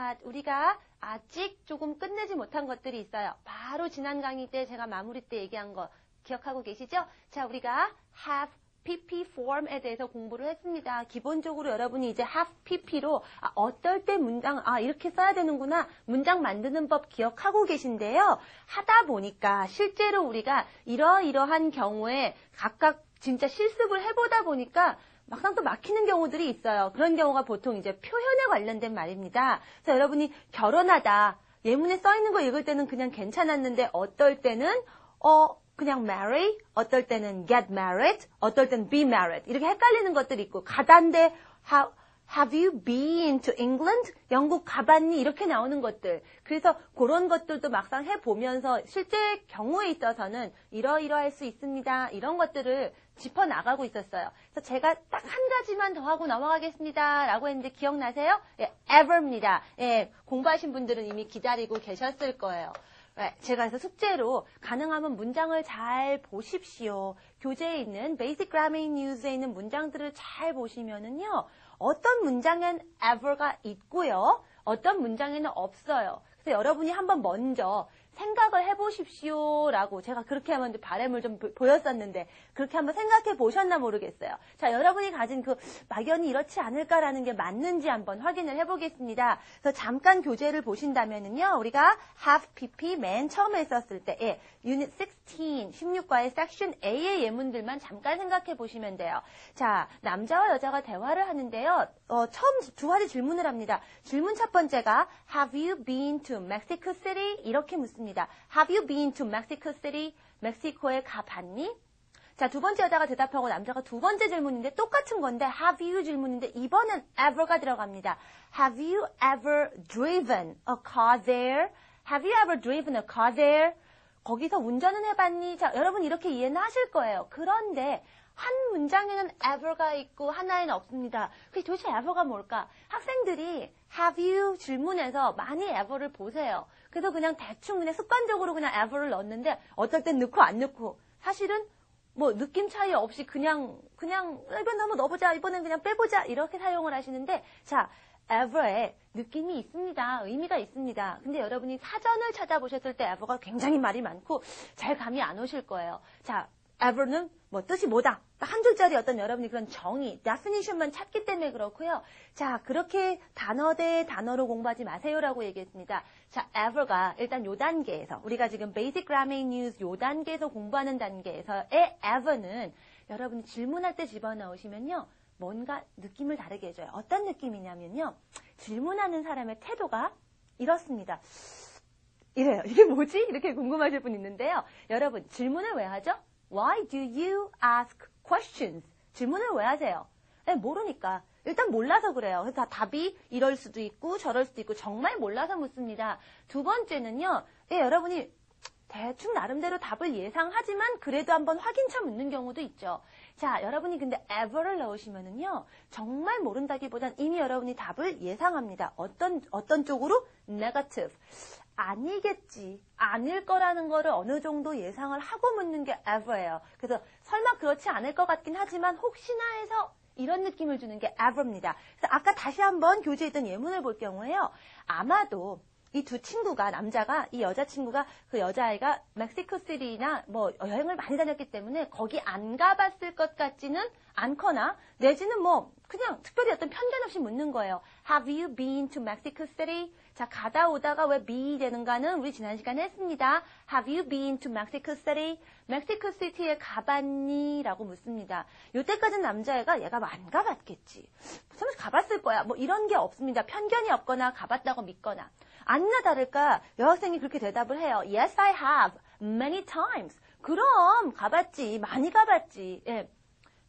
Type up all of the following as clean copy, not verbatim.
자, 우리가 아직 조금 끝내지 못한 것들이 있어요. 바로 지난 강의 때 제가 마무리 때 얘기한 거 기억하고 계시죠? 자, 우리가 have PP form에 대해서 공부를 했습니다. 기본적으로 여러분이 이제 have PP로 어떨 때 문장 이렇게 써야 되는구나 문장 만드는 법 기억하고 계신데요. 하다 보니까 실제로 우리가 이러이러한 경우에 각각 진짜 실습을 해보다 보니까 막상 또 막히는 경우들이 있어요. 그런 경우가 보통 이제 표현에 관련된 말입니다. 그래서 여러분이 결혼하다 예문에 써 있는 거 읽을 때는 그냥 괜찮았는데 어떨 때는 그냥 marry, 어떨 때는 get married, 어떨 때는 be married 이렇게 헷갈리는 것들이 있고 가단데 have you been to England? 영국 가봤니? 이렇게 나오는 것들. 그래서 그런 것들도 막상 해보면서 실제 경우에 있어서는 이러이러할 수 있습니다. 이런 것들을 짚어나가고 있었어요. 그래서 제가 딱 한 가지만 더 하고 넘어가겠습니다. 라고 했는데 기억나세요? 예, ever입니다. 예, 공부하신 분들은 이미 기다리고 계셨을 거예요. 제가 그래서 숙제로 가능하면 문장을 잘 보십시오. 교재에 있는 Basic Grammar News에 있는 문장들을 잘 보시면은요. 어떤 문장엔 ever가 있고요. 어떤 문장에는 없어요. 그래서 여러분이 한번 먼저 생각을 해보십시오 라고 제가 그렇게 하면 바람을 좀 보였었는데 그렇게 한번 생각해 보셨나 모르겠어요. 자, 여러분이 가진 그 막연히 이렇지 않을까라는 게 맞는지 한번 확인을 해보겠습니다. 그래서 잠깐 교재를 보신다면은요. 우리가 have PP 맨 처음에 썼을 때 Unit 16, 16과의 Section A의 예문들만 잠깐 생각해 보시면 돼요. 자, 남자와 여자가 대화를 하는데요. 처음 두 가지 질문을 합니다. 질문 첫 번째가 Have you been to Mexico City? 이렇게 묻습니다. Have you been to Mexico City? 멕시코에 가봤니? 자, 두 번째 여자가 대답하고 남자가 두 번째 질문인데 똑같은 건데 have you 질문인데 이번엔 ever가 들어갑니다. Have you ever driven a car there? Have you ever driven a car there? 거기서 운전은 해봤니? 자, 여러분 이렇게 이해는 하실 거예요. 그런데 한 문장에는 ever가 있고 하나에는 없습니다. 그게 도대체 ever가 뭘까? 학생들이 have you 질문에서 많이 ever를 보세요. 그래서 그냥 대충 그냥 습관적으로 그냥 ever를 넣었는데 어떨 땐 넣고 안 넣고 사실은 뭐 느낌 차이 없이 그냥 이번 한번 넣어보자 이번엔 그냥 빼보자 이렇게 사용을 하시는데 자 ever에 느낌이 있습니다. 의미가 있습니다. 근데 여러분이 사전을 찾아보셨을 때 ever가 굉장히 말이 많고 잘 감이 안 오실 거예요. 자 ever는 뭐 뜻이 뭐다. 한 줄짜리 어떤 여러분이 그런 정의, definition만 찾기 때문에 그렇고요. 자, 그렇게 단어 대 단어로 공부하지 마세요라고 얘기했습니다. 자, ever가 일단 요 단계에서 우리가 지금 Basic Grammar News 요 단계에서 공부하는 단계에서의 ever는 여러분이 질문할 때 집어넣으시면요. 뭔가 느낌을 다르게 해줘요. 어떤 느낌이냐면요. 질문하는 사람의 태도가 이렇습니다. 이래요. 이게 뭐지? 이렇게 궁금하실 분 있는데요. 여러분, 질문을 왜 하죠? Why do you ask questions? 질문을 왜 하세요? 네, 모르니까. 일단 몰라서 그래요. 그래서 답이 이럴 수도 있고 저럴 수도 있고 정말 몰라서 묻습니다. 두 번째는요. 여러분이 대충 나름대로 답을 예상하지만 그래도 한번 확인차 묻는 경우도 있죠. 자, 여러분이 근데 ever를 넣으시면은요. 정말 모른다기보단 이미 여러분이 답을 예상합니다. 어떤 쪽으로? negative. 아니겠지, 아닐 거라는 거를 어느 정도 예상을 하고 묻는 게 ever예요. 그래서 설마 그렇지 않을 것 같긴 하지만 혹시나 해서 이런 느낌을 주는 게 ever입니다. 그래서 아까 다시 한번 교재에 있던 예문을 볼 경우에요. 아마도 이 두 친구가 남자가 이 여자친구가 그 여자아이가 멕시코시티나 뭐 여행을 많이 다녔기 때문에 거기 안 가봤을 것 같지는 않거나 내지는 뭐 그냥 특별히 어떤 편견 없이 묻는 거예요. Have you been to Mexico City? 자, 가다 오다가 왜 be 되는가는 우리 지난 시간에 했습니다. Have you been to Mexico City? 멕시코 시티에 가봤니? 라고 묻습니다. 요때까지는 남자애가 얘가 안 가봤겠지. 설마 가봤을 거야. 뭐 이런 게 없습니다. 편견이 없거나 가봤다고 믿거나. 아니나 다를까 여학생이 그렇게 대답을 해요. Yes, I have. Many times. 그럼 가봤지. 많이 가봤지. 예.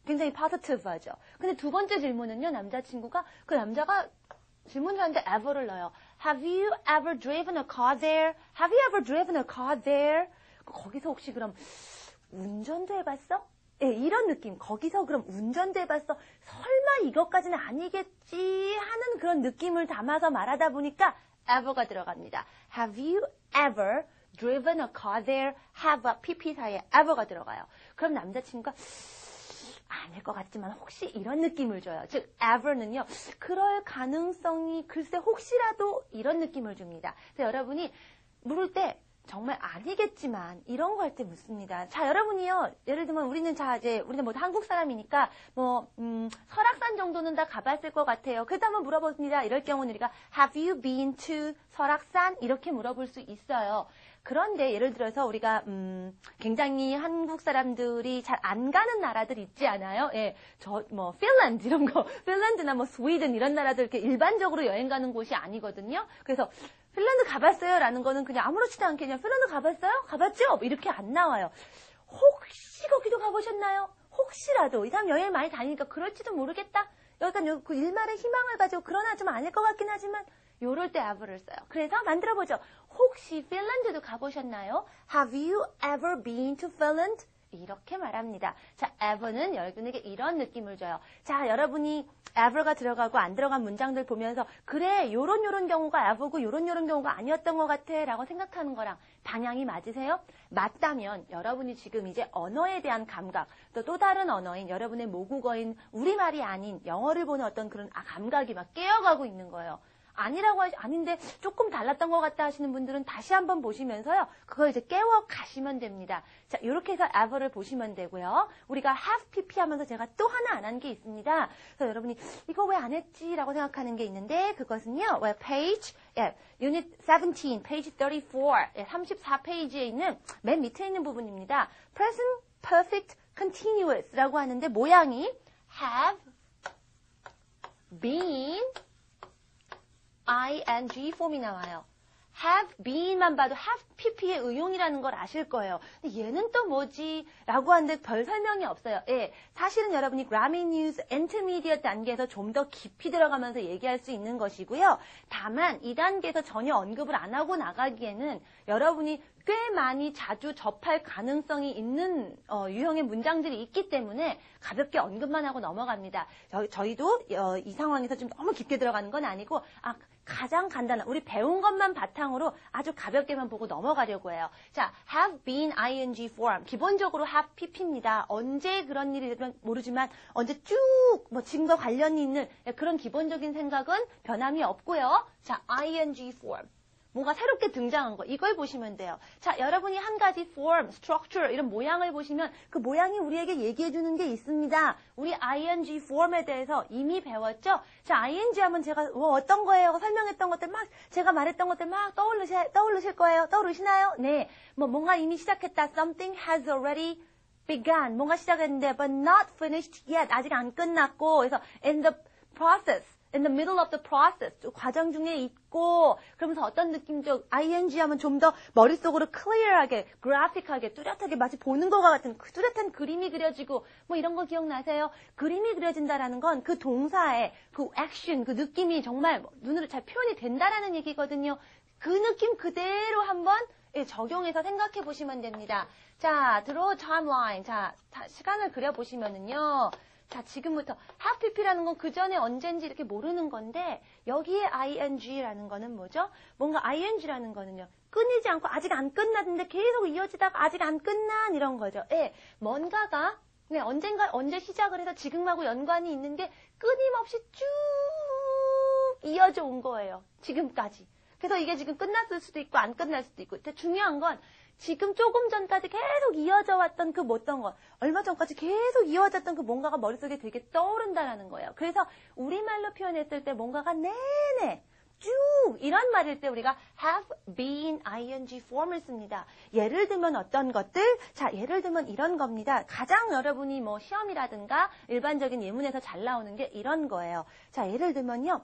굉장히 positive하죠. 근데 두 번째 질문은요. 남자친구가 그 남자가 질문을 하는데 ever를 넣어요. Have you ever driven a car there? Have you ever driven a car there? 거기서 혹시 그럼 운전도 해봤어? 예, 이런 느낌. 거기서 그럼 운전도 해봤어? 설마 이것까지는 아니겠지 하는 그런 느낌을 담아서 말하다 보니까 ever가 들어갑니다. Have you ever driven a car there? have PP 사이에 ever가 들어가요. 그럼 남자친구가 아닐 것 같지만 혹시 이런 느낌을 줘요. 즉 ever는요. 그럴 가능성이 글쎄 혹시라도 이런 느낌을 줍니다. 그래서 여러분이 물을 때 정말 아니겠지만 이런 거 할 때 묻습니다. 자, 여러분이요. 예를 들면 우리는 뭐 한국 사람이니까 설악산 정도는 다 가봤을 것 같아요. 그래도 한번 물어봅니다. 이럴 경우는 우리가 Have you been to 설악산? 이렇게 물어볼 수 있어요. 그런데 예를 들어서 우리가 굉장히 한국 사람들이 잘 안 가는 나라들 있지 않아요? 예, 핀란드 이런 거, 핀란드나 뭐 스웨덴 이런 나라들 이렇게 일반적으로 여행 가는 곳이 아니거든요. 그래서 핀란드 가봤어요? 라는 거는 그냥 아무렇지도 않게 그냥 핀란드 가봤어요? 가봤죠? 이렇게 안 나와요. 혹시 거기도 가보셨나요? 혹시라도 이 사람 여행 많이 다니니까 그럴지도 모르겠다. 약간 그 일말의 희망을 가지고 그러나 좀 아닐 것 같긴 하지만 요럴 때 have를 써요. 그래서 만들어보죠. 혹시 핀란드도 가보셨나요? Have you ever been to Finland? 이렇게 말합니다. 자, ever는 여러분에게 이런 느낌을 줘요. 자, 여러분이 ever가 들어가고 안 들어간 문장들 보면서 그래, 요런 경우가 ever고 요런 경우가 아니었던 것 같아 라고 생각하는 거랑 방향이 맞으세요? 맞다면 여러분이 지금 이제 언어에 대한 감각, 또 다른 언어인 여러분의 모국어인 우리말이 아닌 영어를 보는 어떤 그런 감각이 막 깨어가고 있는 거예요. 아닌데 조금 달랐던 것 같다 하시는 분들은 다시 한번 보시면서요. 그걸 이제 깨워 가시면 됩니다. 자, 이렇게 해서 ever를 보시면 되고요. 우리가 have pp 하면서 제가 또 하나 안 한 게 있습니다. 그래서 여러분이 이거 왜 안 했지? 라고 생각하는 게 있는데 그것은요. page, unit 17, page 34, 34페이지에 있는 맨 밑에 있는 부분입니다. present perfect continuous 라고 하는데 모양이 have been ing 폼이 나와요. have been만 봐도 have pp의 의용이라는 걸 아실 거예요. 근데 얘는 또 뭐지? 라고 하는데 별 설명이 없어요. 예, 사실은 여러분이 Grammy News Intermediate 단계에서 좀 더 깊이 들어가면서 얘기할 수 있는 것이고요. 다만 이 단계에서 전혀 언급을 안 하고 나가기에는 여러분이 꽤 많이 자주 접할 가능성이 있는 유형의 문장들이 있기 때문에 가볍게 언급만 하고 넘어갑니다. 저희도 이 상황에서 좀 너무 깊게 들어가는 건 아니고 가장 간단한 우리 배운 것만 바탕으로 아주 가볍게만 보고 넘어가려고 해요. 자, have been ing form. 기본적으로 have pp입니다. 언제 그런 일이 되면 모르지만 언제 쭉 지금과 관련이 있는 그런 기본적인 생각은 변함이 없고요. 자, ing form. 뭔가 새롭게 등장한 거 이걸 보시면 돼요. 자, 여러분이 한 가지 form, structure 이런 모양을 보시면 그 모양이 우리에게 얘기해 주는 게 있습니다. 우리 ing form에 대해서 이미 배웠죠? 자, ing 하면 제가 어떤 거예요? 설명했던 것들 막 제가 말했던 것들 막 떠오르실 거예요. 떠오르시나요? 네. 뭔가 이미 시작했다. Something has already begun. 뭔가 시작했는데 but not finished yet. 아직 안 끝났고 그래서 in the process. in the middle of the process, 과정 중에 있고, 그러면서 어떤 느낌적, ing 하면 좀 더 머릿속으로 clear하게, graphic하게, 뚜렷하게 마치 보는 것과 같은 그 뚜렷한 그림이 그려지고, 이런 거 기억나세요? 그림이 그려진다라는 건 그 동사의 그 action, 그 느낌이 정말 눈으로 잘 표현이 된다라는 얘기거든요. 그 느낌 그대로 한번 적용해서 생각해 보시면 됩니다. 자, draw timeline. 자, 시간을 그려보시면은요. 자, 지금부터 have pp라는 건 그 전에 언젠지 이렇게 모르는 건데 여기에 ing라는 거는 뭐죠? 뭔가 ing라는 거는요. 끊이지 않고 아직 안 끝났는데 계속 이어지다가 아직 안 끝난 이런 거죠. 예, 뭔가가 언제 시작을 해서 지금하고 연관이 있는 게 끊임없이 쭉 이어져 온 거예요. 지금까지. 그래서 이게 지금 끝났을 수도 있고 안 끝날 수도 있고. 근데 중요한 건 지금 조금 전까지 계속 이어져 왔던 그 어떤 것, 얼마 전까지 계속 이어졌던 그 뭔가가 머릿속에 되게 떠오른다라는 거예요. 그래서 우리말로 표현했을 때 뭔가가 내내 쭉 이런 말일 때 우리가 have been ing form을 씁니다. 예를 들면 어떤 것들? 자, 예를 들면 이런 겁니다. 가장 여러분이 시험이라든가 일반적인 예문에서 잘 나오는 게 이런 거예요. 자, 예를 들면요.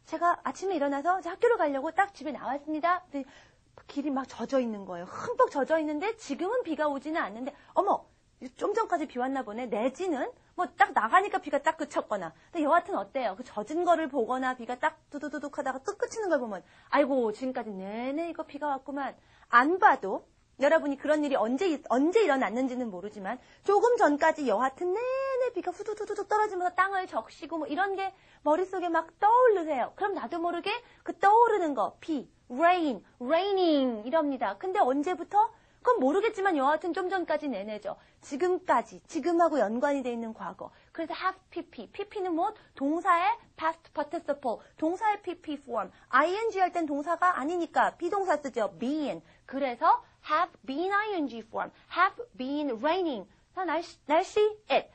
제가 아침에 일어나서 학교를 가려고 딱 집에 나왔습니다. 길이 막 젖어 있는 거예요. 흠뻑 젖어 있는데 지금은 비가 오지는 않는데 어머 좀 전까지 비 왔나 보네. 내지는 딱 나가니까 비가 딱 그쳤거나. 근데 여하튼 어때요? 그 젖은 거를 보거나 비가 딱 두두두둑 하다가 뚝 그치는 걸 보면 아이고 지금까지 내내 이거 비가 왔구만. 안 봐도 여러분이 그런 일이 언제 일어났는지는 모르지만 조금 전까지 여하튼 내내 비가 후두두둑 떨어지면서 땅을 적시고 이런 게 머릿속에 막 떠오르세요. 그럼 나도 모르게 그 떠오르는 거 비, rain, raining 이럽니다. 근데 언제부터? 그건 모르겠지만 여하튼 좀 전까지 내내죠. 지금까지, 지금하고 연관이 돼 있는 과거. 그래서 have pp. pp는 뭐? 동사의 past participle, 동사의 pp form. ing 할 땐 동사가 아니니까 비동사 쓰죠. been. 그래서 have been ing form. have been raining. 날씨 it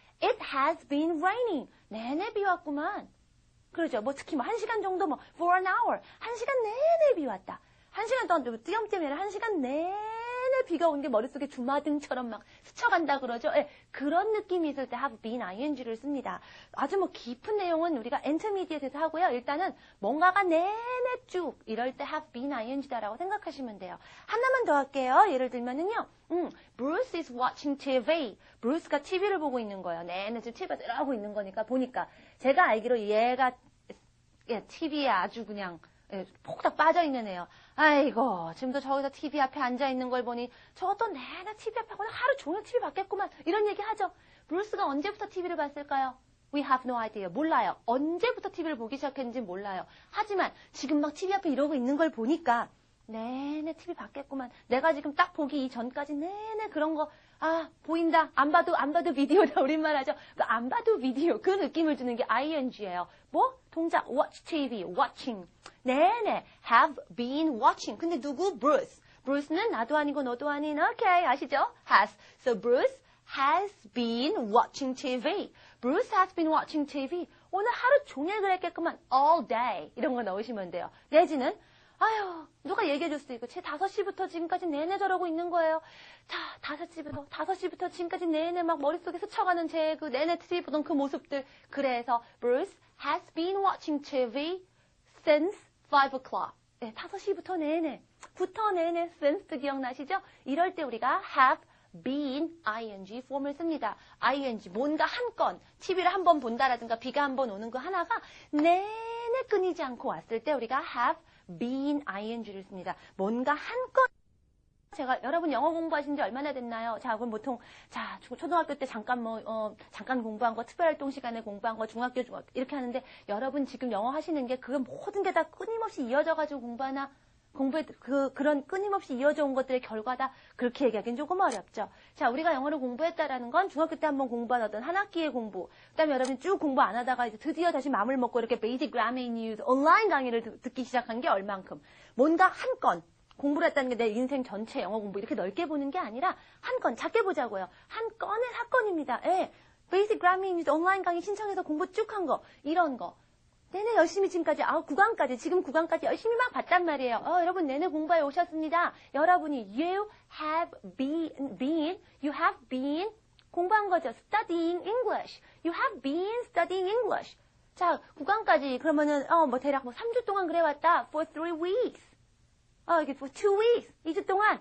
has been raining. 내내 비 왔구만. 그러죠. 뭐 특히 뭐 1시간 정도 뭐 for an hour. 1시간 내내 비 왔다. 1시간 동안 띄엄띄엄이 아니라 1시간 내내 비가 온 게 머릿속에 주마등처럼 막 스쳐간다 그러죠. 예, 그런 느낌이 있을 때 have been ing를 씁니다. 아주 뭐 깊은 내용은 우리가 intermediate에서 하고요. 일단은 뭔가가 내내 쭉 이럴 때 have been ing다라고 생각하시면 돼요. 하나만 더 할게요. 예를 들면은요. Bruce is watching TV. 브루스가 TV를 보고 있는 거예요. 내내 지금 TV가 들어가고 있는 거니까 보니까 제가 알기로 얘가 TV에 아주 그냥 폭삭 빠져있는 애요. 아이고, 지금도 저기서 TV 앞에 앉아있는 걸 보니 저것도 내내 TV 앞에 오늘 하루 종일 TV 봤겠구만. 이런 얘기 하죠. 브루스가 언제부터 TV를 봤을까요? We have no idea. 몰라요. 언제부터 TV를 보기 시작했는지 몰라요. 하지만 지금 막 TV 앞에 이러고 있는 걸 보니까 내내 TV 봤겠구만. 내가 지금 딱 보기 이전까지 내내 그런 거 보인다. 안 봐도 비디오다. 우리말 하죠. 그 안 봐도 비디오. 그 느낌을 주는 게 ing예요. 뭐? 동작 watch TV, watching. 내내 have been watching. 근데 누구? Bruce. Bruce는 나도 아니고 너도 아닌. 오케이, 아시죠? has. So Bruce has been watching TV. Bruce has been watching TV. 오늘 하루 종일 그랬겠구만. all day. 이런 거 넣으시면 돼요. 내지는 아유, 누가 얘기해 줄 수도 있고, 제 5시부터 지금까지 내내 저러고 있는 거예요. 자, 5시부터 지금까지 내내 막 머릿속에 스쳐가는 제 그 내내 TV 보던 그 모습들. 그래서, Bruce has been watching TV since 5 o'clock. 네, 5시부터 내내. since도 기억나시죠? 이럴 때 우리가 have been ing 폼을 씁니다. ing, 뭔가 한 건, TV를 한 번 본다라든가 비가 한 번 오는 거 하나가 내내 끊이지 않고 왔을 때 우리가 have been ing를 씁니다. 뭔가 한 건. 제가 여러분 영어 공부하신 지 얼마나 됐나요? 자, 그럼 보통 초등학교 때 잠깐 잠깐 공부한 거, 특별활동 시간에 공부한 거, 중학교 이렇게 하는데 여러분 지금 영어 하시는 게 그 모든 게 다 끊임없이 이어져 가지고 공부에 그런 끊임없이 이어져 온 것들의 결과다. 그렇게 얘기하기는 조금 어렵죠. 자, 우리가 영어를 공부했다라는 건 중학교 때 한번 공부한 어떤 한 학기의 공부. 그다음에 여러분이 쭉 공부 안 하다가 이제 드디어 다시 마음을 먹고 이렇게 Basic Grammar News 온라인 강의를 듣기 시작한 게 얼만큼. 뭔가 한 건. 공부를 했다는 게 내 인생 전체 영어 공부 이렇게 넓게 보는 게 아니라 한 건, 작게 보자고요. 한 건의 사건입니다. 예. Basic Grammar News 온라인 강의 신청해서 공부 쭉 한 거. 이런 거. 내내 열심히 지금까지, 지금 9강까지 열심히 막 봤단 말이에요. 여러분 내내 공부해 오셨습니다. 여러분이 you have been 공부한 거죠. Studying English. You have been studying English. 자, 9강까지 그러면은 대략 3주 동안 그래 왔다. For 3 weeks. 이게 for 2 weeks. 2주 동안.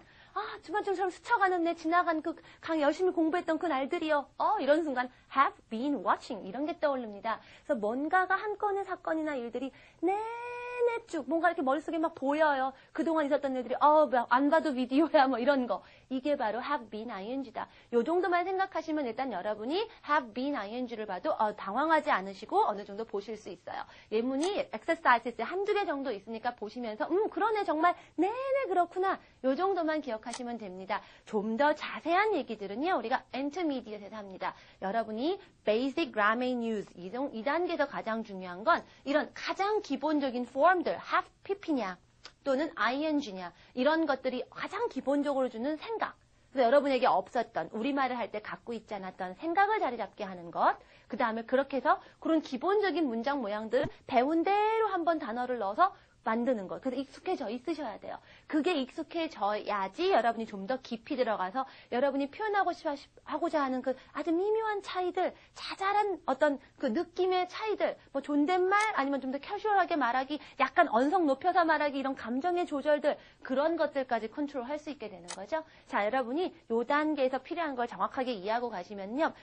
주말처럼 스쳐가는 내 지나간 그 강 열심히 공부했던 그 날들이요. 이런 순간 have been watching 이런 게 떠오릅니다. 그래서 뭔가가 한 건의 사건이나 일들이 내내 쭉 뭔가 이렇게 머릿속에 막 보여요. 그동안 있었던 일들이 안 봐도 비디오야 뭐 이런 거. 이게 바로 have been ing다. 요 정도만 생각하시면 일단 여러분이 have been ing를 봐도 당황하지 않으시고 어느 정도 보실 수 있어요. 예문이 exercises에 한두 개 정도 있으니까 보시면서 그러네 정말 내내 그렇구나. 요 정도만 기억하시면 됩니다. 좀 더 자세한 얘기들은요. 우리가 intermediate에서 합니다. 여러분이 basic grammar news 이 단계에서 가장 중요한 건 이런 가장 기본적인 form들 have pp냐 또는 ing냐 이런 것들이 가장 기본적으로 주는 생각. 그래서 여러분에게 없었던 우리말을 할 때 갖고 있지 않았던 생각을 자리 잡게 하는 것. 그 다음에 그렇게 해서 그런 기본적인 문장 모양들 배운 대로 한번 단어를 넣어서 만드는 것. 그래서 익숙해져 있으셔야 돼요. 그게 익숙해져야지 여러분이 좀 더 깊이 들어가서 여러분이 표현하고자 하는 그 아주 미묘한 차이들, 자잘한 어떤 그 느낌의 차이들, 뭐 존댓말 아니면 좀 더 캐주얼하게 말하기, 약간 언성 높여서 말하기 이런 감정의 조절들 그런 것들까지 컨트롤할 수 있게 되는 거죠. 자, 여러분이 요 단계에서 필요한 걸 정확하게 이해하고 가시면요.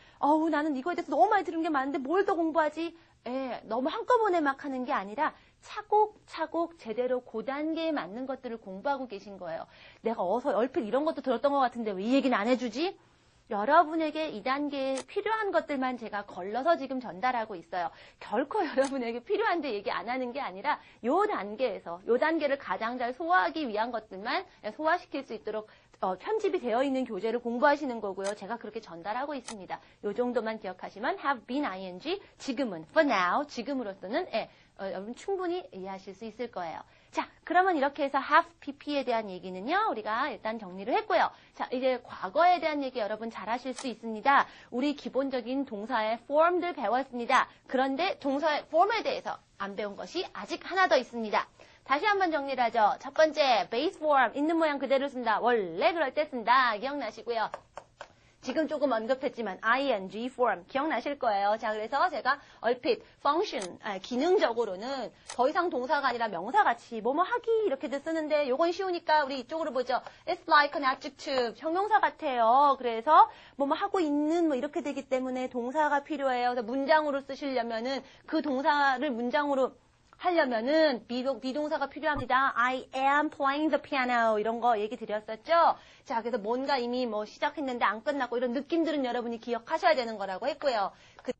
나는 이거에 대해서 너무 많이 들은 게 많은데 뭘 더 공부하지? 너무 한꺼번에 막 하는 게 아니라 차곡차곡 제대로 그 단계에 맞는 것들을 공부하고 계신 거예요. 내가 얼핏 이런 것도 들었던 것 같은데 왜 이 얘기는 안 해주지? 여러분에게 이 단계에 필요한 것들만 제가 걸러서 지금 전달하고 있어요. 결코 여러분에게 필요한데 얘기 안 하는 게 아니라 요 단계를 가장 잘 소화하기 위한 것들만 소화시킬 수 있도록 편집이 되어 있는 교재를 공부하시는 거고요. 제가 그렇게 전달하고 있습니다. 요 정도만 기억하시면 have been ing, 지금은, for now, 지금으로서는 여러분 충분히 이해하실 수 있을 거예요. 자, 그러면 이렇게 해서 have pp에 대한 얘기는요, 우리가 일단 정리를 했고요. 자, 이제 과거에 대한 얘기 여러분 잘 하실 수 있습니다. 우리 기본적인 동사의 form들 배웠습니다. 그런데 동사의 form에 대해서 안 배운 것이 아직 하나 더 있습니다. 다시 한번 정리를 하죠. 첫 번째, base form, 있는 모양 그대로 쓴다. 원래 그럴 때 쓴다. 기억나시고요. 지금 조금 언급했지만 ing form 기억나실 거예요. 자, 그래서 제가 얼핏 function, 기능적으로는 더 이상 동사가 아니라 명사같이 뭐뭐 하기 이렇게도 쓰는데 요건 쉬우니까 우리 이쪽으로 보죠. It's like an adjective, 형용사 같아요. 그래서 뭐뭐 하고 있는 뭐 이렇게 되기 때문에 동사가 필요해요. 그래서 문장으로 쓰시려면은 그 동사를 문장으로 하려면은 비동사가 필요합니다. I am playing the piano 이런 거 얘기 드렸었죠. 자, 그래서 뭔가 이미 뭐 시작했는데 안 끝났고 이런 느낌들은 여러분이 기억하셔야 되는 거라고 했고요. 그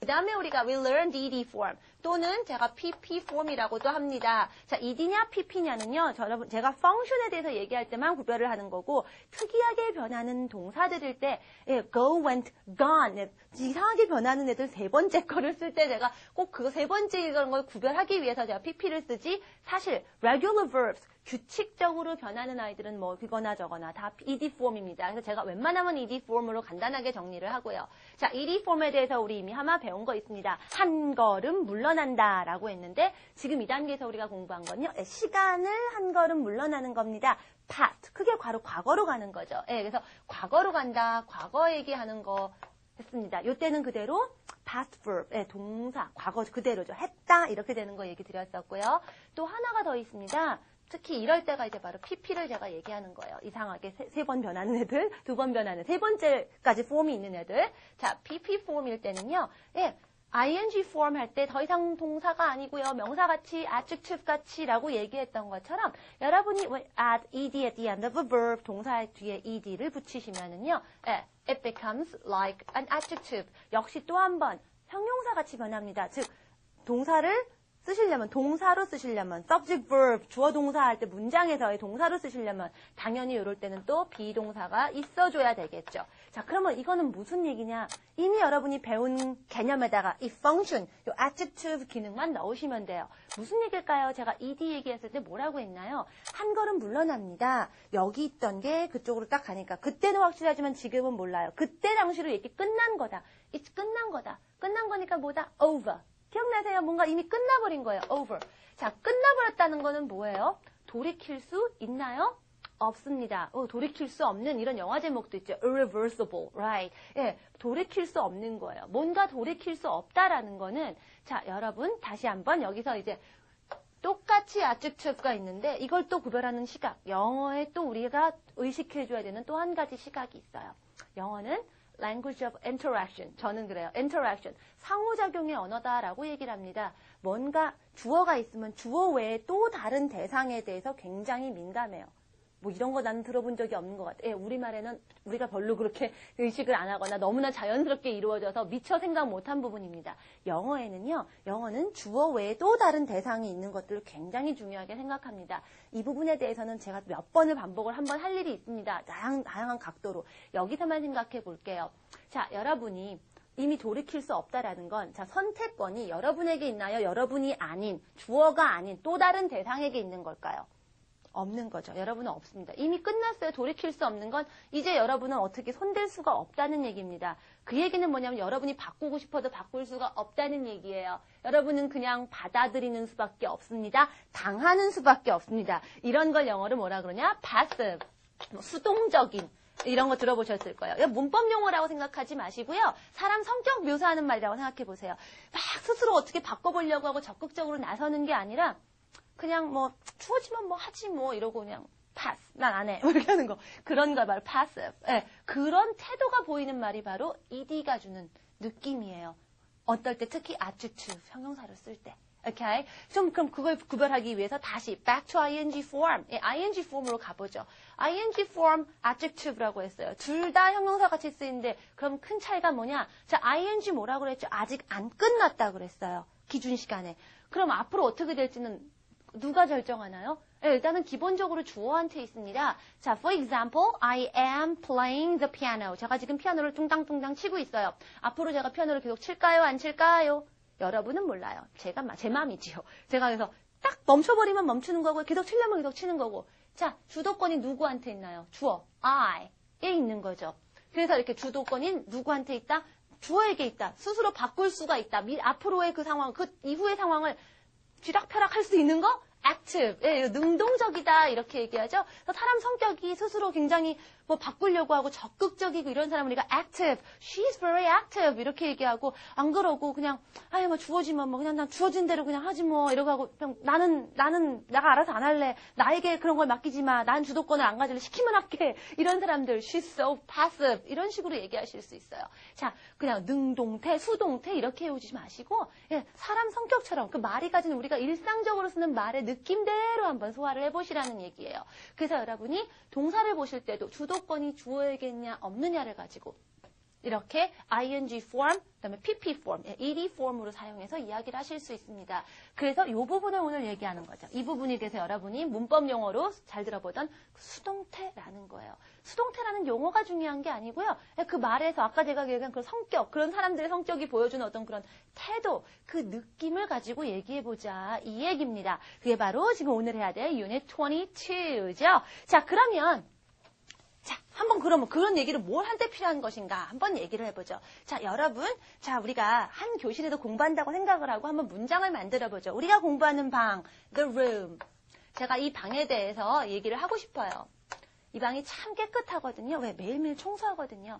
다음에 우리가 we learned ed form 또는 제가 pp form이라고도 합니다. 자, ed냐 pp냐는요. 여러분 제가 function에 대해서 얘기할 때만 구별을 하는 거고 특이하게 변하는 동사들일 때 go, went, gone 이상하게 변하는 애들 세 번째 거를 쓸 때 제가 꼭 그 세 번째 이런 걸 구별하기 위해서 제가 pp를 쓰지 사실 regular verbs 규칙적으로 변하는 아이들은 뭐 이거나 저거나 다 ed form입니다. 그래서 제가 웬만하면 ed form으로 간단하게 정리를 하고요. 자, ed form에 대해서 우리 이미 아마 배운 거 있습니다. 한 걸음 물러난다 라고 했는데 지금 이 단계에서 우리가 공부한 건요. 시간을 한 걸음 물러나는 겁니다. past, 크게 과거로 가는 거죠. 그래서 과거로 간다, 과거 얘기하는 거 했습니다. 요때는 그대로 past verb, 동사, 과거 그대로죠. 했다 이렇게 되는 거 얘기 드렸었고요. 또 하나가 더 있습니다. 특히 이럴 때가 이제 바로 pp를 제가 얘기하는 거예요. 이상하게 세 번 변하는 애들, 두 번 변하는, 세 번째까지 폼이 있는 애들. 자, pp 폼일 때는요. ing form 할 때 더 이상 동사가 아니고요. 명사같이, adjective 같이라고 얘기했던 것처럼 여러분이 add ed at the end of a verb, 동사 뒤에 ed를 붙이시면은요. it becomes like an adjective. 역시 또 한 번 형용사같이 변합니다. 즉, 동사를 쓰시려면, 동사로 쓰시려면, subject verb, 주어 동사 할 때 문장에서의 동사로 쓰시려면 당연히 이럴 때는 또 비동사가 있어줘야 되겠죠. 자, 그러면 이거는 무슨 얘기냐? 이미 여러분이 배운 개념에다가 이 function, 이 adjective 기능만 넣으시면 돼요. 무슨 얘기일까요? 제가 ed 얘기했을 때 뭐라고 했나요? 한 걸음 물러납니다. 여기 있던 게 그쪽으로 딱 가니까 그때는 확실하지만 지금은 몰라요. 그때 당시로 얘기 끝난 거다. It's 끝난 거다. 끝난 거니까 뭐다? Over. 기억나세요? 뭔가 이미 끝나버린 거예요. Over. 자, 끝나버렸다는 거는 뭐예요? 돌이킬 수 있나요? 없습니다. 돌이킬 수 없는 이런 영화 제목도 있죠. Irreversible, right? 돌이킬 수 없는 거예요. 뭔가 돌이킬 수 없다라는 거는 자, 여러분 다시 한번 여기서 이제 똑같이 adjective가 있는데 이걸 또 구별하는 시각. 영어에 또 우리가 의식해줘야 되는 또 한 가지 시각이 있어요. 영어는 language of interaction. 저는 그래요. interaction. 상호작용의 언어다라고 얘기를 합니다. 뭔가 주어가 있으면 주어 외에 또 다른 대상에 대해서 굉장히 민감해요. 뭐 이런 거 나는 들어본 적이 없는 것 같아요. 우리말에는 우리가 별로 그렇게 의식을 안 하거나 너무나 자연스럽게 이루어져서 미처 생각 못한 부분입니다. 영어에는요. 영어는 주어 외에 또 다른 대상이 있는 것들을 굉장히 중요하게 생각합니다. 이 부분에 대해서는 제가 몇 번을 반복을 한번 할 일이 있습니다. 다양한 각도로. 여기서만 생각해 볼게요. 자, 여러분이 이미 돌이킬 수 없다라는 건 자, 선택권이 여러분에게 있나요? 여러분이 아닌, 주어가 아닌 또 다른 대상에게 있는 걸까요? 없는 거죠. 여러분은 없습니다. 이미 끝났어요. 돌이킬 수 없는 건 이제 여러분은 어떻게 손댈 수가 없다는 얘기입니다. 그 얘기는 뭐냐면 여러분이 바꾸고 싶어도 바꿀 수가 없다는 얘기예요. 여러분은 그냥 받아들이는 수밖에 없습니다. 당하는 수밖에 없습니다. 이런 걸 영어로 뭐라 그러냐? passive, 수동적인 이런 거 들어보셨을 거예요. 문법 용어라고 생각하지 마시고요. 사람 성격 묘사하는 말이라고 생각해 보세요. 막 스스로 어떻게 바꿔보려고 하고 적극적으로 나서는 게 아니라 그냥 뭐 추워지면 뭐 하지 뭐 이러고 그냥 pass, 난 안 해 이렇게 하는 거 그런 거 바로 passive. 그런 태도가 보이는 말이 바로 ed가 주는 느낌이에요. 어떨 때 특히 adjective 형용사를 쓸 때 Okay? 좀 그럼 그걸 구별하기 위해서 다시 back to ing form. ing form으로 가보죠. ing form adjective라고 했어요. 둘 다 형용사 같이 쓰이는데 그럼 큰 차이가 뭐냐? 자, ing 뭐라고 그랬죠? 아직 안 끝났다 그랬어요. 기준 시간에. 그럼 앞으로 어떻게 될지는 누가 결정하나요? 일단은 기본적으로 주어한테 있습니다. 자, for example, I am playing the piano. 제가 지금 피아노를 뚱땅뚱땅 치고 있어요. 앞으로 제가 피아노를 계속 칠까요? 안 칠까요? 여러분은 몰라요. 제 맘이지요. 제가 그래서 딱 멈춰버리면 멈추는 거고 계속 치려면 계속 치는 거고. 자, 주도권이 누구한테 있나요? 주어, I에 있는 거죠. 그래서 이렇게 주도권이 누구한테 있다? 주어에게 있다. 스스로 바꿀 수가 있다. 앞으로의 그 상황, 그 이후의 상황을 쥐락펴락 할 수 있는 거? active. 예, 능동적이다. 이렇게 얘기하죠. 그래서 사람 성격이 스스로 굉장히 뭐 바꾸려고 하고 적극적이고 이런 사람을 우리가 active. She's very active. 이렇게 얘기하고 안 그러고 그냥 아유 뭐 주어지면 뭐 그냥 난 주어진 대로 그냥 하지 뭐 이러고 하고 그냥 나는 내가 알아서 안 할래. 나에게 그런 걸 맡기지 마. 난 주도권을 안 가질래. 시키면 할게. 이런 사람들 she's so passive. 이런 식으로 얘기하실 수 있어요. 자, 그냥 능동태, 수동태 이렇게 외우지 마시고 예, 사람 성격처럼 그 말이 가진 우리가 일상적으로 쓰는 말의 느낌대로 한번 소화를 해보시라는 얘기예요. 그래서 여러분이 동사를 보실 때도 주도권이 주어야겠냐 없느냐를 가지고 이렇게 ing form, 그다음에 pp form, ed form으로 사용해서 이야기를 하실 수 있습니다. 그래서 이 부분을 오늘 얘기하는 거죠. 이 부분에 대해서 여러분이 문법 용어로 잘 들어보던 수동태라는 거예요. 수동태라는 용어가 중요한 게 아니고요. 그 말에서 아까 제가 얘기한 그런 성격, 그런 사람들의 성격이 보여주는 어떤 그런 태도, 그 느낌을 가지고 얘기해보자 이 얘기입니다. 그게 바로 지금 오늘 해야 될 Unit 22죠. 자, 그러면 자, 한번 그러면 그런 얘기를 뭘 할 때 필요한 것인가 한번 얘기를 해보죠. 자, 여러분, 자, 우리가 한 교실에서 공부한다고 생각을 하고 한번 문장을 만들어보죠. 우리가 공부하는 방, the room. 제가 이 방에 대해서 얘기를 하고 싶어요. 이 방이 참 깨끗하거든요. 왜? 매일매일 청소하거든요.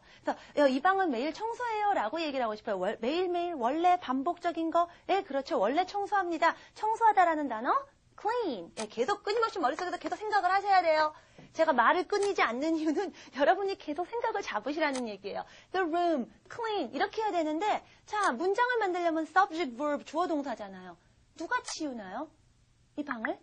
그래서 이 방은 매일 청소해요 라고 얘기를 하고 싶어요. 매일매일 원래 반복적인 거, 예, 그렇죠. 원래 청소합니다. 청소하다라는 단어, clean. 예, 계속 끊임없이 머릿속에서 계속 생각을 하셔야 돼요. 제가 말을 끊이지 않는 이유는 여러분이 계속 생각을 잡으시라는 얘기예요. The room, clean 이렇게 해야 되는데 자, 문장을 만들려면 subject, verb, 주어 동사잖아요. 누가 치우나요? 이 방을?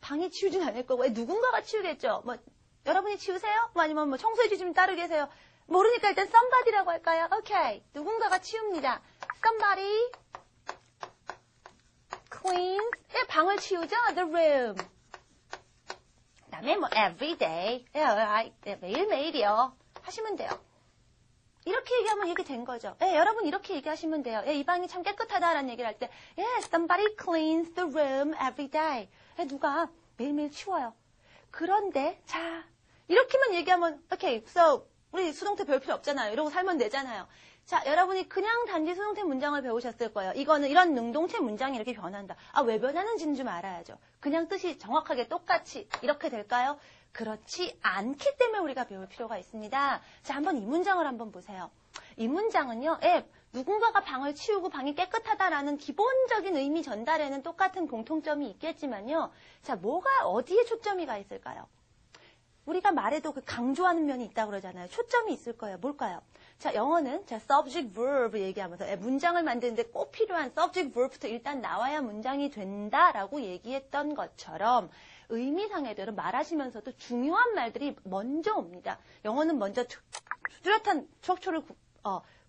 방이 치우진 않을 거고 누군가가 치우겠죠. 뭐 여러분이 치우세요? 뭐 아니면 뭐 청소해 주시면 따로 계세요. 모르니까 일단 somebody라고 할까요? 오케이. 누군가가 치웁니다. Somebody cleans. 예, 방을 치우죠. The room. 그다음에 뭐 every day. 매일매일이요. 하시면 돼요. 이렇게 얘기하면 얘기 된 거죠. 예, 여러분 이렇게 얘기하시면 돼요. 예, 이 방이 참 깨끗하다라는 얘기를 할 때 somebody cleans the room every day. 예, 누가 매일매일 치워요. 그런데 자, 이렇게만 얘기하면 오케이, so 우리 수동태 배울 필요 없잖아요. 이러고 살면 되잖아요. 자, 여러분이 그냥 단지 수동태 문장을 배우셨을 거예요. 이거는 이런 능동체 문장이 이렇게 변한다. 아, 왜 변하는지는 좀 알아야죠. 그냥 뜻이 정확하게 똑같이 이렇게 될까요? 그렇지 않기 때문에 우리가 배울 필요가 있습니다. 자, 한번 이 문장을 한번 보세요. 이 문장은요, 누군가가 방을 치우고 방이 깨끗하다라는 기본적인 의미 전달에는 똑같은 공통점이 있겠지만요. 자, 뭐가 어디에 초점이 가 있을까요? 우리가 말해도 그 강조하는 면이 있다고 그러잖아요. 초점이 있을 거예요. 뭘까요? 자, 영어는 자, subject, verb 얘기하면서 문장을 만드는데 꼭 필요한 subject, verb부터 일단 나와야 문장이 된다라고 얘기했던 것처럼 의미상에도 여러분 말하시면서도 중요한 말들이 먼저 옵니다. 영어는 먼저 뚜렷한 척초를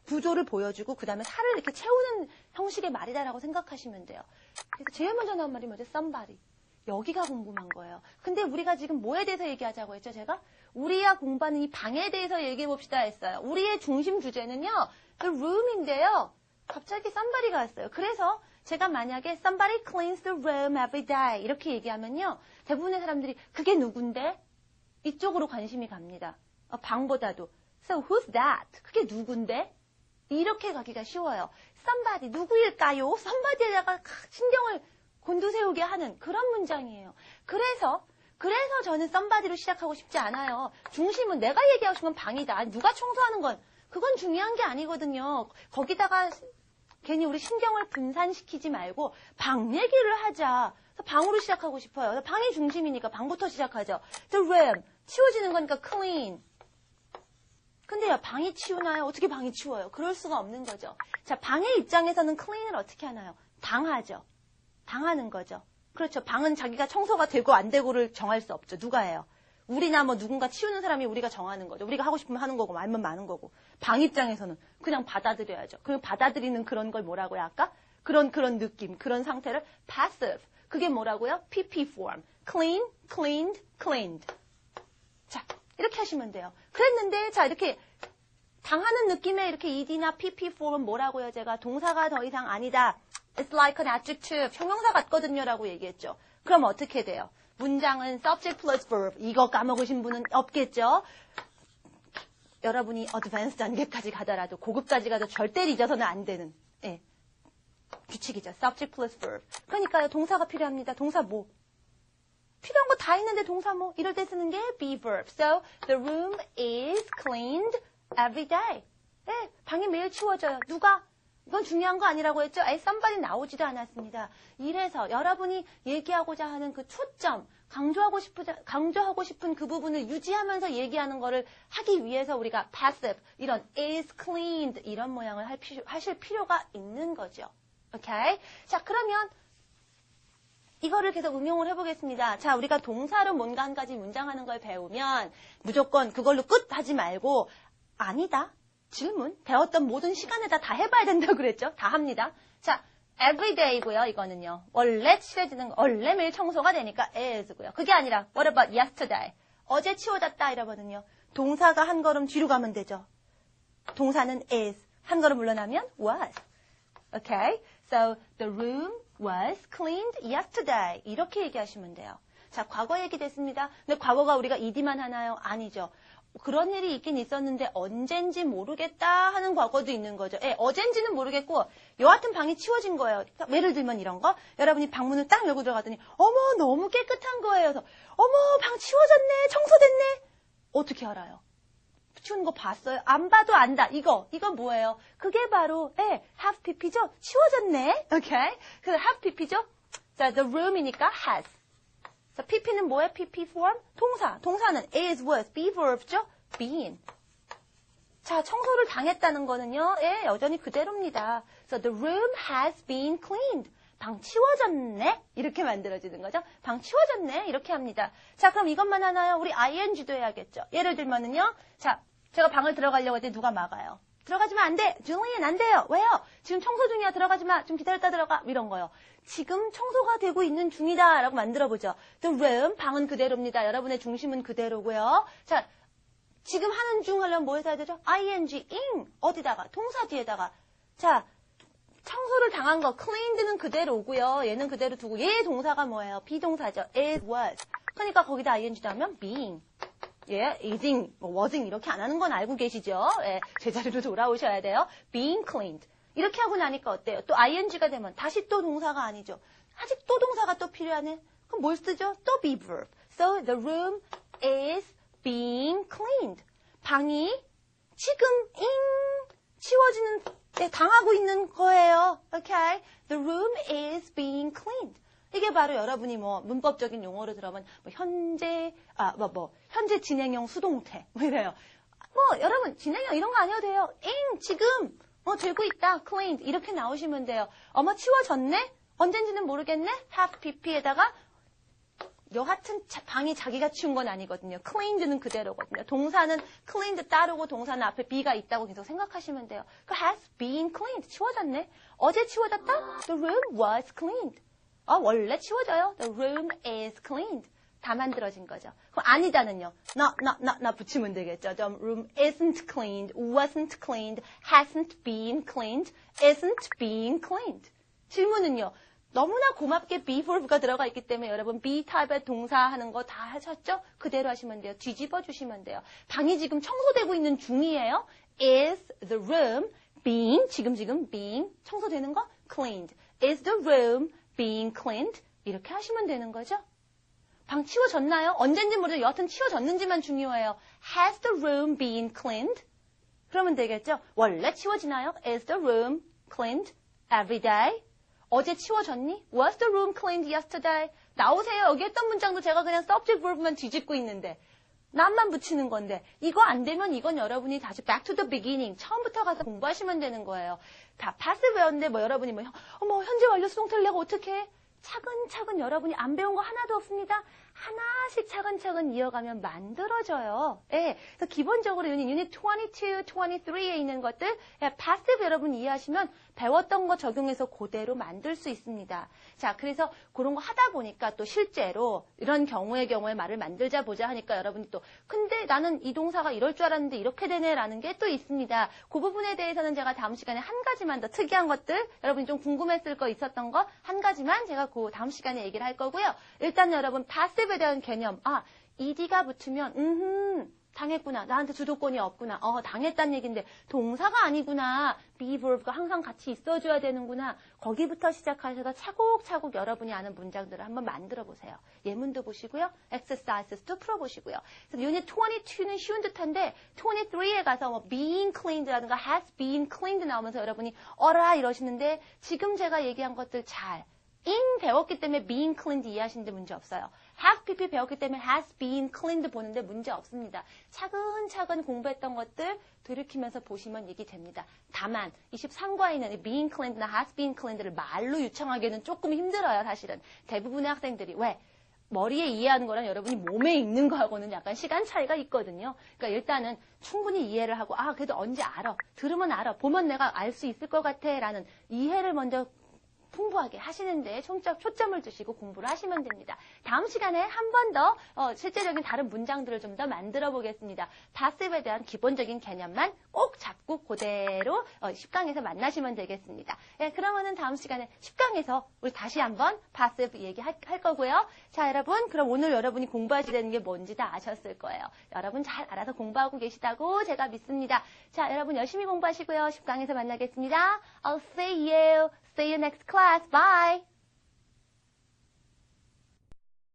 구조를 보여주고 그 다음에 살을 이렇게 채우는 형식의 말이다라고 생각하시면 돼요. 그래서 제일 먼저 나온 말이 뭐죠? somebody. 여기가 궁금한 거예요. 근데 우리가 지금 뭐에 대해서 얘기하자고 했죠, 제가? 우리가 공부하는 이 방에 대해서 얘기해 봅시다 했어요. 우리의 중심 주제는요, the room인데요. 갑자기 somebody가 왔어요. 그래서 제가 만약에 somebody cleans the room every day 이렇게 얘기하면요, 대부분의 사람들이 그게 누군데? 이쪽으로 관심이 갑니다. 방보다도. So who's that? 그게 누군데? 이렇게 가기가 쉬워요. somebody, 누구일까요? somebody에다가 신경을 곤두세우게 하는 그런 문장이에요. 그래서 저는 somebody로 시작하고 싶지 않아요. 중심은 내가 얘기하고 싶은 건 방이다. 누가 청소하는 건 그건 중요한 게 아니거든요. 거기다가 괜히 우리 신경을 분산시키지 말고 방 얘기를 하자. 그래서 방으로 시작하고 싶어요. 방이 중심이니까 방부터 시작하죠. The room, 치워지는 거니까 clean. 근데요, 방이 치우나요? 어떻게 방이 치워요? 그럴 수가 없는 거죠. 자, 방의 입장에서는 clean을 어떻게 하나요? 당하죠. 당하는 거죠. 그렇죠. 방은 자기가 청소가 되고 안 되고를 정할 수 없죠. 누가 해요? 우리나 뭐 누군가 치우는 사람이 우리가 정하는 거죠. 우리가 하고 싶으면 하는 거고 말면 많은 거고. 방 입장에서는 그냥 받아들여야죠. 그리고 받아들이는 그런 걸 뭐라고요? 아까? 그런 느낌, 그런 상태를 passive. 그게 뭐라고요? PP form. clean, cleaned, cleaned. 자, 이렇게 하시면 돼요. 그랬는데 자 이렇게 당하는 느낌의 이렇게 ed나 PP form은 뭐라고요? 제가 동사가 더 이상 아니다. It's like an adjective. 형용사 같거든요. 라고 얘기했죠. 그럼 어떻게 돼요? 문장은 subject plus verb. 이거 까먹으신 분은 없겠죠? 여러분이 advanced 단계까지 가더라도 고급까지 가도 절대 잊어서는 안 되는 규칙이죠. subject plus verb. 그러니까요. 동사가 필요합니다. 동사 뭐? 필요한 거 다 있는데 동사 뭐? 이럴 때 쓰는 게 be verb. So the room is cleaned every day. 네, 방이 매일 치워져요. 누가? 이건 중요한 거 아니라고 했죠? somebody 나오지도 않았습니다. 이래서 여러분이 얘기하고자 하는 그 초점, 강조하고 싶은 그 부분을 유지하면서 얘기하는 거를 하기 위해서 우리가 passive, 이런 is cleaned 이런 모양을 하실 필요가 있는 거죠. 오케이? 자, 그러면 이거를 계속 응용을 해보겠습니다. 자, 우리가 동사로 뭔가 한 가지 문장하는 걸 배우면 무조건 그걸로 끝 하지 말고 아니다. 질문, 배웠던 모든 시간에다 다 해봐야 된다고 그랬죠? 다 합니다. 자, everyday고요. 이거는요. 원래 칠해지는 거, 원래 매일 청소가 되니까 is고요. 그게 아니라 what about yesterday? 어제 치워졌다 이러거든요. 동사가 한 걸음 뒤로 가면 되죠. 동사는 is. 한 걸음 물러나면 was. Okay? So the room was cleaned yesterday. 이렇게 얘기하시면 돼요. 자, 과거 얘기 됐습니다. 근데 과거가 우리가 ed만 하나요? 아니죠. 그런 일이 있긴 있었는데 언젠지 모르겠다 하는 과거도 있는 거죠. 어젠지는 모르겠고 여하튼 방이 치워진 거예요. 예를 들면 이런 거. 여러분이 방문을 딱 열고 들어갔더니 어머 너무 깨끗한 거예요. 그래서 어머 방 치워졌네. 청소됐네. 어떻게 알아요? 치우는 거 봤어요? 안 봐도 안다. 이거 뭐예요? 그게 바로 have pp죠? 치워졌네. 오케이? 그래서 have pp죠? 자, the room이니까 has. 자, pp는 뭐예요? pp form? 동사. 동사는 is, was, be verb죠? been. 자, 청소를 당했다는 거는요. 여전히 그대로입니다. So the room has been cleaned. 방 치워졌네? 이렇게 만들어지는 거죠. 방 치워졌네? 이렇게 합니다. 자, 그럼 이것만 하나요? 우리 ing도 해야겠죠. 예를 들면은요. 자, 제가 방을 들어가려고 할 때 누가 막아요? 들어가지면 안 돼. 줄리안 안 돼요. 왜요? 지금 청소 중이야. 들어가지 마. 좀 기다렸다 들어가. 이런 거요. 지금 청소가 되고 있는 중이다. 라고 만들어보죠. The room, 방은 그대로입니다. 여러분의 중심은 그대로고요. 자, 지금 하는 중 하려면 뭐 해야 되죠? ing, in. 어디다가? 동사 뒤에다가. 자, 청소를 당한 거. cleaned는 그대로고요. 얘는 그대로 두고. 얘 동사가 뭐예요? 비동사죠. it was. 그러니까 거기다 ing도 하면 being. ising, wasing 이렇게 안 하는 건 알고 계시죠? 제자리로 돌아오셔야 돼요. being cleaned. 이렇게 하고 나니까 어때요? 또 ing가 되면 다시 또 동사가 아니죠. 아직 또 동사가 또 필요하네. 그럼 뭘 쓰죠? 또 be verb. So the room is being cleaned. 방이 지금 치워지는 당하고 있는 거예요. Okay? The room is being cleaned. 이게 바로 여러분이 문법적인 용어로 들어보면 현재 진행형 수동태 이래요. 여러분 진행형 이런 거 아니어도 돼요. 지금 되고 있다. cleaned 이렇게 나오시면 돼요. 어머 치워졌네? 언젠지는 모르겠네? have pp에다가 여하튼 방이 자기가 치운 건 아니거든요. cleaned는 그대로거든요. 동사는 cleaned 따르고 동사는 앞에 be가 있다고 계속 생각하시면 돼요. 그 has been cleaned 치워졌네. 어제 치워졌다? The room was cleaned. 원래 치워져요. The room is cleaned. 다 만들어진 거죠. 그럼 아니다는요. 나 붙이면 되겠죠. The room isn't cleaned, wasn't cleaned, hasn't been cleaned, isn't being cleaned. 질문은요. 너무나 고맙게 be verb가 들어가 있기 때문에 여러분 be type의 동사 하는 거 다 하셨죠? 그대로 하시면 돼요. 뒤집어 주시면 돼요. 방이 지금 청소되고 있는 중이에요. Is the room being, 지금 being, 청소되는 거? Cleaned. Is the room being cleaned? 이렇게 하시면 되는 거죠. 방 치워졌나요? 언젠지 모르죠. 여하튼 치워졌는지만 중요해요. Has the room been cleaned? 그러면 되겠죠. 원래 치워지나요? Is the room cleaned every day? 어제 치워졌니? Was the room cleaned yesterday? 나오세요. 여기 했던 문장도 제가 그냥 subject verb만 뒤집고 있는데 남만 붙이는 건데 이거 안 되면 이건 여러분이 다시 back to the beginning 처음부터 가서 공부하시면 되는 거예요. 다 passive였는데 여러분이 현재 완료 수동태를 내가 어떻게 해? 차근차근 여러분이 안 배운 거 하나도 없습니다. 하나씩 차근차근 이어가면 만들어져요. 예, 그래서 기본적으로 유닛 22, 23에 있는 것들 passive 여러분 이해하시면 배웠던 거 적용해서 그대로 만들 수 있습니다. 자, 그래서 그런 거 하다 보니까 또 실제로 이런 경우의 말을 만들자 보자 하니까 여러분이 또 근데 나는 이 동사가 이럴 줄 알았는데 이렇게 되네라는 게 또 있습니다. 그 부분에 대해서는 제가 다음 시간에 한 가지만 더 특이한 것들 여러분이 좀 궁금했을 거 있었던 거 한 가지만 제가 그 다음 시간에 얘기를 할 거고요. 일단 여러분 passive에 대한 개념 ed가 붙으면 당했구나. 나한테 주도권이 없구나. 당했다는 얘기인데 동사가 아니구나. be verb가 항상 같이 있어줘야 되는구나. 거기부터 시작하셔서 차곡차곡 여러분이 아는 문장들을 한번 만들어 보세요. 예문도 보시고요. exercises도 풀어보시고요. 그래서 유닛 22는 쉬운 듯한데 23에 가서 뭐 being cleaned라든가 has been cleaned 나오면서 여러분이 어라 이러시는데 지금 제가 얘기한 것들 잘 배웠기 때문에 being cleaned 이해하시는데 문제 없어요. have pp 배웠기 때문에 has been cleaned 보는데 문제 없습니다. 차근차근 공부했던 것들 들이키면서 보시면 얘기 됩니다. 다만 23과에는 being cleaned나 has been cleaned를 말로 유창하기는 조금 힘들어요. 사실은 대부분의 학생들이 왜? 머리에 이해하는 거랑 여러분이 몸에 읽는 거하고는 약간 시간 차이가 있거든요. 그러니까 일단은 충분히 이해를 하고 그래도 언제 알아. 들으면 알아. 보면 내가 알 수 있을 것 같아 라는 이해를 먼저 풍부하게 하시는데 초점을 두시고 공부를 하시면 됩니다. 다음 시간에 한 번 더 실제적인 다른 문장들을 좀 더 만들어 보겠습니다. passive에 대한 기본적인 개념만 꼭 잡고 그대로 10강에서 만나시면 되겠습니다. 네, 그러면은 다음 시간에 10강에서 우리 다시 한번 passive 얘기할 거고요. 자, 여러분 그럼 오늘 여러분이 공부하셔야 되는 게 뭔지 다 아셨을 거예요. 여러분 잘 알아서 공부하고 계시다고 제가 믿습니다. 자, 여러분 열심히 공부하시고요. 10강에서 만나겠습니다. I'll see you next class. Bye.